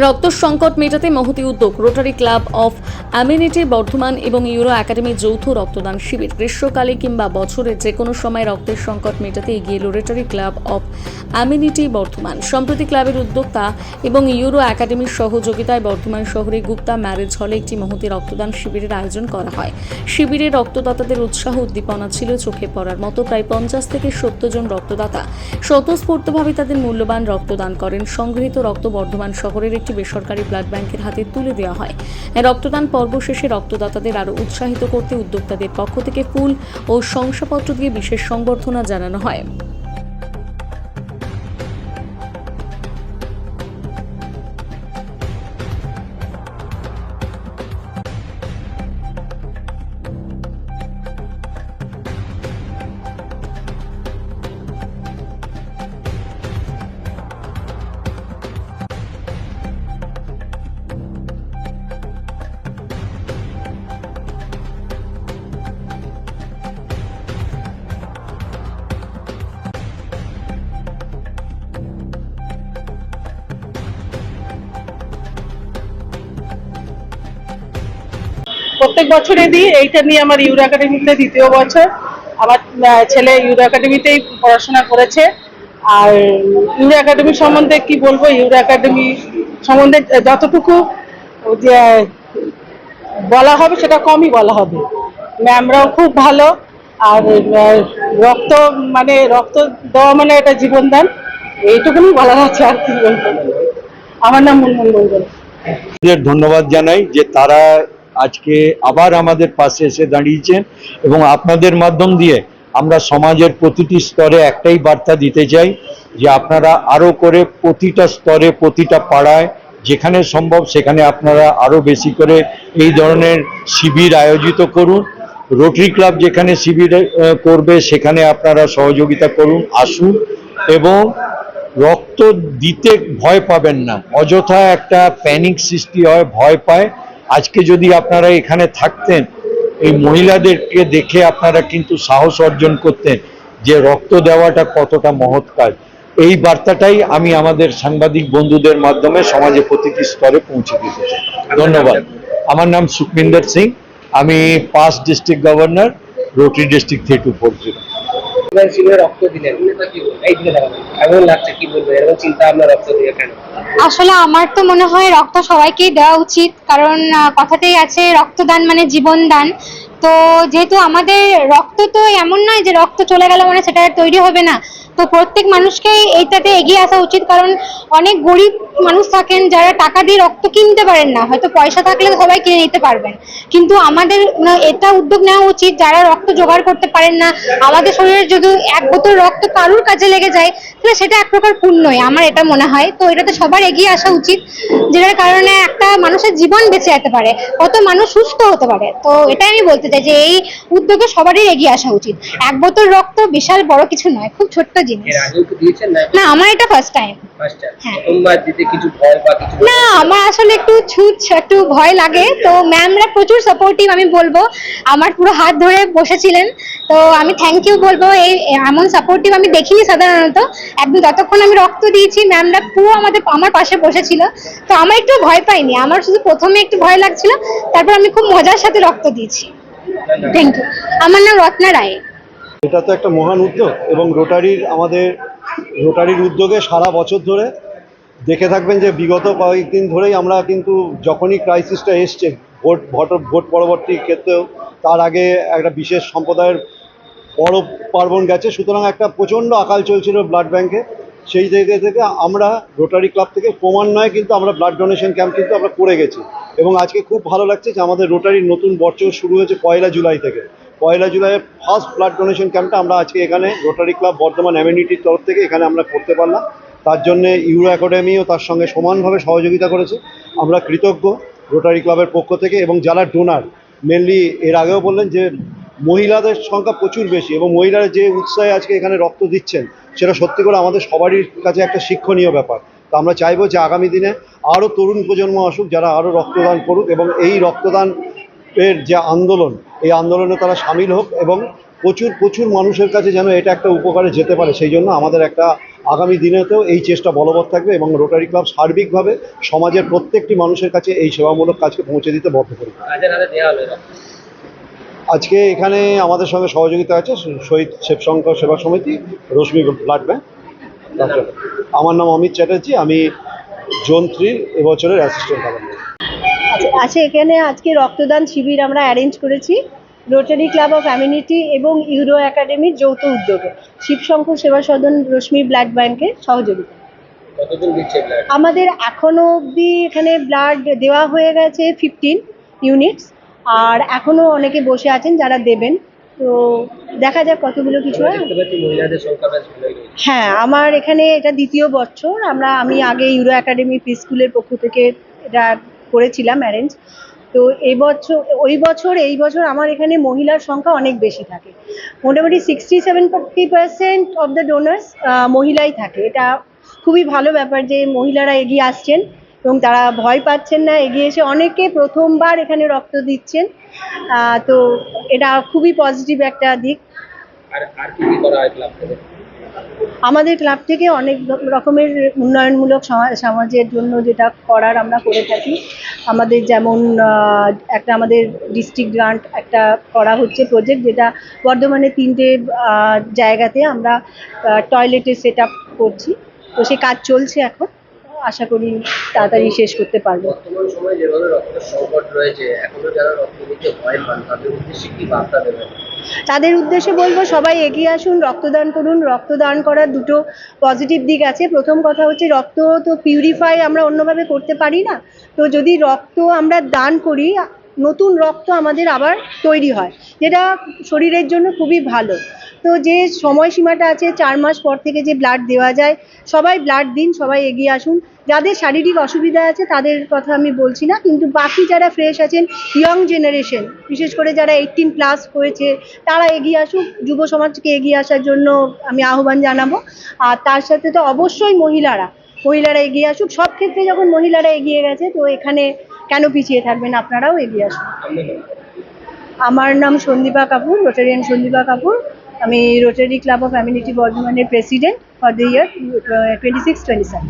রক্ত সংকট মেটাতে মহতি উদ্যোগ rotary club of amenity Bardhaman এবং ইউরো একাডেমির যৌথ রক্তদান শিবির। গ্রীষ্মকালে কিংবা বছরের যে কোনো সময় রক্তের সংকট মেটাতে এগিয়ে এলো rotary club of amenity Bardhaman. সম্প্রতি ক্লাবের উদ্যোক্তা এবং ইউরো একাডেমির সহযোগিতায় বর্ধমান শহরে গুপ্তা ম্যারেজ হলে একটি মহতি রক্তদান শিবিরের আয়োজন করা হয়। শিবিরে রক্তদাতাদের উৎসাহ উদ্দীপনা ছিল চোখে পড়ার মতো। প্রায় 50 থেকে 70 জন রক্তদাতা স্বতঃস্ফূর্তভাবে তাদের মূল্যবান রক্তদান করেন। সংগৃহীত রক্ত বর্ধমান শহরের একটি বেসরকারি ব্লাড ব্যাংকের হাতে তুলে দেওয়া হয়। রক্তদান পর্ব শেষে রক্তদাতাদের আরও উৎসাহিত করতে উদ্যোক্তাদের পক্ষ থেকে ফুল ও শংসাপত্র দিয়ে বিশেষ সংবর্ধনা জানানো হয়। প্রত্যেক বছরে দিই। এইটা নিয়ে আমার ইউরো একাডেমিতে দ্বিতীয় বছর। আমার ছেলে ইউরো একাডেমিতেই পড়াশোনা করেছে। আর ইউরো একাডেমি সম্বন্ধে কি বলবো, ইউরো একাডেমি সম্বন্ধে যতটুকু যে বলা হবে সেটা কমই বলা হবে। ম্যামরাও খুব ভালো। আর রক্ত রক্ত দেওয়া মানে এটা জীবনদান, এইটুকুনি বলার আছে। আর কি বলবো, আমার নাম মুনমুন মন্ডল। ধন্যবাদ জানাই যে তারা আজকে আবার আমাদের পাশে এসে দাঁড়িয়েছেন এবং আপনাদের মাধ্যম দিয়ে আমরা সমাজের প্রতিটি স্তরে একটাই বার্তা দিতে চাই যে আপনারা আরো করে প্রতিটা স্তরে প্রতিটা পাড়ায় যেখানে সম্ভব সেখানে আপনারা আরো বেশি করে এই ধরনের শিবির আয়োজিত করুন। রোটারি ক্লাব যেখানে শিবির করবে সেখানে আপনারা সহযোগিতা করুন, আসুন এবং রক্ত দিতে ভয় পাবেন না। অযথা একটা প্যানিক সৃষ্টি হয়, ভয় পায়। আজকে যদি আপনারা এখানে থাকতেন, এই মহিলাদেরকে দেখে আপনারা কিন্তু সাহস অর্জন করতেন যে রক্ত দেওয়াটা কতটা মহৎ কাজ। এই বার্তাটাই আমি আমাদের সাংবাদিক বন্ধুদের মাধ্যমে সমাজে প্রতিটি স্তরে পৌঁছে দিতে চাই। ধন্যবাদ। আমার নাম সুখমিন্দর সিং, আমি past district governor, rotary district 3240। আসলে আমার তো মনে হয় রক্ত সবাইকেই দেওয়া উচিত, কারণ কথাতেই আছে রক্তদান মানে জীবন দান। তো যেহেতু আমাদের রক্ত তো এমন নয় যে রক্ত চলে গেল মানে সেটা তৈরি হবে না, তো প্রত্যেক মানুষকেই এইটাতে এগিয়ে আসা উচিত। কারণ অনেক গরিব মানুষ থাকেন যারা টাকা দিয়ে রক্ত কিনতে পারেন না, হয়তো পয়সা থাকলে সবাই কিনে নিতে পারবেন, কিন্তু আমাদের এটা উদ্যোগ নেওয়া উচিত যারা রক্ত জোগাড় করতে পারেন না। আমাদের শরীরে যদি 1 বোতল রক্ত কারুর কাজে লেগে যায় তাহলে সেটা এক প্রকার পুণ্যই, আমার এটা মনে হয়। তো এটাতে সবার এগিয়ে আসা উচিত, যেটার কারণে একটা মানুষের জীবন বেঁচে যেতে পারে, কত মানুষ সুস্থ হতে পারে। তো এটাই আমি বলতে চাই যে এই উদ্যোগে সবারই এগিয়ে আসা উচিত। 1 বোতল রক্ত বিশাল বড় কিছু নয়, খুব ছোট্ট জিনিস। না, আমার এটা ফার্স্ট টাইম। না, আমার আসলে একটু ভয় লাগে। তো ম্যামরা প্রচুর সাপোর্টিভ, আমি বলবো আমার পুরো হাত ধরে বসেছিলেন। তো আমি থ্যাংক ইউ বলবো, এই এমন সাপোর্টিভ আমি দেখিনি সাধারণত। একদম যতক্ষণ আমি রক্ত দিয়েছি ম্যামরা পুরো আমার পাশে বসেছিল। তো আমার একটু ভয় পাইনি, আমার শুধু প্রথমে একটু ভয় লাগছিল, তারপর আমি খুব মজার সাথে রক্ত দিয়েছি। Thank you. আমার নাম রত্না রায়। এটা তো একটা মহান উদ্যোগ এবং রোটারির উদ্যোগে সারা বছর ধরে দেখে থাকবেন যে বিগত কয়েকদিন ধরেই আমরা কিন্তু যখনই ক্রাইসিসটা এসছে ভোট পরবর্তী ক্ষেত্রেও, তার আগে একটা বিশেষ সম্প্রদায়ের পরব পার্বণ গেছে, সুতরাং একটা প্রচণ্ড আকাল চলছিল ব্লাড ব্যাংকে। সেই জায়গা থেকে আমরা রোটারি ক্লাব থেকে ক্রমান্বয়ে কিন্তু আমরা ব্লাড ডোনেশন ক্যাম্প কিন্তু আমরা করে গেছি এবং আজকে খুব ভালো লাগছে যে আমাদের রোটারির নতুন বছর শুরু হয়েছে 1 জুলাই থেকে। 1 জুলাইয়ের ফার্স্ট ব্লাড ডোনেশন ক্যাম্পটা আমরা আজকে এখানে রোটারি ক্লাব বর্ধমান অ্যামিনিটির তরফ থেকে এখানে আমরা করতে পারলাম। তার জন্যে ইউরো একাডেমিও তার সঙ্গে সমানভাবে সহযোগিতা করেছে, আমরা কৃতজ্ঞ রোটারি ক্লাবের পক্ষ থেকে। এবং যারা ডোনার, মেনলি এর আগেও বললেন যে মহিলাদের সংখ্যা প্রচুর বেশি এবং মহিলারা যে উৎসাহে আজকে এখানে রক্ত দিচ্ছেন সেটা সত্যি করে আমাদের সবারই কাছে একটা শিক্ষণীয় ব্যাপার। তো আমরা চাইবো যে আগামী দিনে আরও তরুণ প্রজন্ম আসুক, যারা আরও রক্তদান করুক এবং এই রক্তদান এর যে আন্দোলন, এই আন্দোলনে তারা সামিল হোক এবং প্রচুর মানুষের কাছে যেন এটা একটা উপকারে যেতে পারে, সেই জন্য আমাদের একটা আগামী দিনেতেও এই চেষ্টা বলবৎ থাকবে এবং রোটারি ক্লাব সার্বিকভাবে সমাজের প্রত্যেকটি মানুষের কাছে এই সেবামূলক কাজকে পৌঁছে দিতে বদ্ধপরিকর। আজকে এখানে আমাদের সঙ্গে সহযোগিতা আছে শহীদ শিবশঙ্কর সেবা সমিতি, রশ্মি ব্লাড ব্যাংক। আমার নাম অমিত চ্যাটার্জি, আমি জোন 3 এবছরের অ্যাসিস্ট্যান্ট গভর্নর। আচ্ছা, এখানে আজকে রক্তদান শিবির আমরা অ্যারেঞ্জ করেছি রোটারি ক্লাব অফ অ্যামিনিটি এবং ইউরো একাডেমির যৌথ উদ্যোগে, শিবশঙ্কর সেবা সদন, রশ্মি ব্লাড ব্যাংকের সহযোগিতা। আমাদের এখনো অবধি এখানে ব্লাড দেওয়া হয়ে গেছে 15 ইউনিটস, আর এখনো অনেকে বসে আছেন যারা দেবেন। তো দেখা যাক কতগুলো কিছু হয়। হ্যাঁ, আমার এখানে এটা দ্বিতীয় বছর। আমি আগে ইউরো একাডেমি প্রি স্কুলের পক্ষ থেকে এটা করেছিলাম অ্যারেঞ্জ। তো এই বছর আমার এখানে মহিলার সংখ্যা অনেক বেশি থাকে, মোটামুটি 60-70% অফ দ্য ডোনার্স মহিলাই থাকে। এটা খুবই ভালো ব্যাপার যে মহিলারা এগিয়ে আসছেন এবং তারা ভয় পাচ্ছেন না, এগিয়ে এসে অনেকে প্রথমবার এখানে রক্ত দিচ্ছেন। তো এটা খুবই পজিটিভ একটা দিক। আমাদের ক্লাব থেকে অনেক রকমের উন্নয়নমূলক সমাজের জন্য যেটা করার আমরা করে থাকি। আমাদের যেমন আমাদের ডিস্ট্রিক্ট গ্রান্ট একটা করা হচ্ছে প্রজেক্ট, যেটা বর্ধমানে 3টে জায়গাতে আমরা টয়লেটের সেট আপ করছি। তো সে কাজ চলছে এখন, আশা করি তাড়াতাড়ি শেষ করতে পারবো। বর্তমান সময়ে যেভাবে রক্তের সংকট রয়েছে, এখনো যারা রক্ত দিতে ভয় পান তাদের উদ্দেশ্যে কি বার্তা দেবেন? তাদের উদ্দেশ্যে বলবো সবাই এগিয়ে আসুন, রক্তদান করুন। রক্তদান করার দুটো পজিটিভ দিক আছে। প্রথম কথা হচ্ছে রক্ত তো পিউরিফাই আমরা অন্যভাবে করতে পারি না, তো যদি রক্ত আমরা দান করি নতুন রক্ত আমাদের আবার তৈরি হয়, যেটা শরীরের জন্য খুবই ভালো। তো যে সময়সীমাটা আছে 4 মাস পর থেকে যে ব্লাড দেওয়া যায়, সবাই ব্লাড দিন, সবাই এগিয়ে আসুন। যাদের শারীরিক অসুবিধা আছে তাদের কথা আমি বলছি না, কিন্তু বাকি যারা ফ্রেশ আছেন, ইয়ং জেনারেশন, বিশেষ করে যারা 18+ হয়েছে, তারা এগিয়ে আসুক। যুব সমাজকে এগিয়ে আসার জন্য আমি আহ্বান জানাবো। আর তার সাথে তো অবশ্যই মহিলারা এগিয়ে আসুক। সব ক্ষেত্রে যখন মহিলারা এগিয়ে গেছে, তো এখানে কেন পিছিয়ে থাকবেন? আপনারাও এগিয়ে আসুন। আমার নাম সন্দীপা কাপুর, রোটারিয়ান সন্দীপা কাপুর। আমি রোটারি ক্লাব অফ অ্যামিনিটি বর্ধমানের প্রেসিডেন্ট ফর দ্য ইয়ার 26-27।